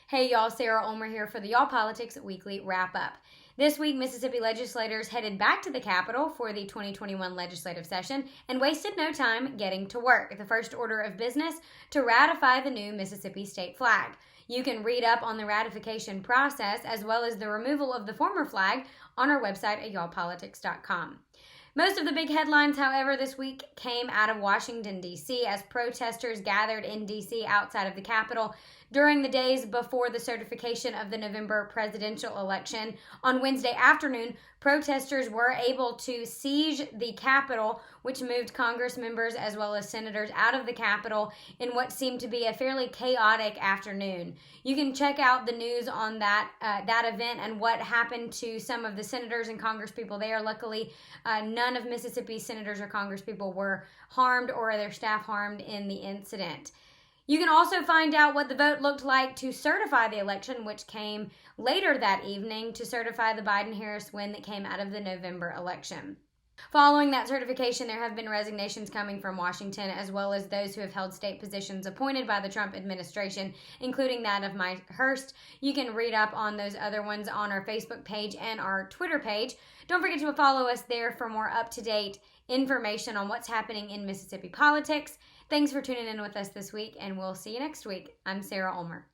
Hey y'all, Sarah Ulmer here for the Y'all Politics Weekly Wrap-Up. This week, Mississippi legislators headed back to the Capitol for the 2021 legislative session and wasted no time getting to work. The first order of business to ratify the new Mississippi state flag. You can read up on the ratification process as well as the removal of the former flag on our website at y'allpolitics.com. Most of the big headlines, however, this week came out of Washington, D.C. as protesters gathered in D.C. outside of the Capitol during the days before the certification of the November presidential election. On Wednesday afternoon, protesters were able to siege the Capitol, which moved Congress members as well as senators out of the Capitol in what seemed to be a fairly chaotic afternoon. You can check out the news on that event and what happened to some of the senators and congresspeople there. Luckily, none of Mississippi's senators or congresspeople were harmed or their staff harmed in the incident. You can also find out what the vote looked like to certify the election, which came later that evening to certify the Biden-Harris win that came out of the November election. Following that certification, there have been resignations coming from Washington, as well as those who have held state positions appointed by the Trump administration, including that of Mike Hurst. You can read up on those other ones on our Facebook page and our Twitter page. Don't forget to follow us there for more up-to-date information on what's happening in Mississippi politics. Thanks for tuning in with us this week, and we'll see you next week. I'm Sarah Ulmer.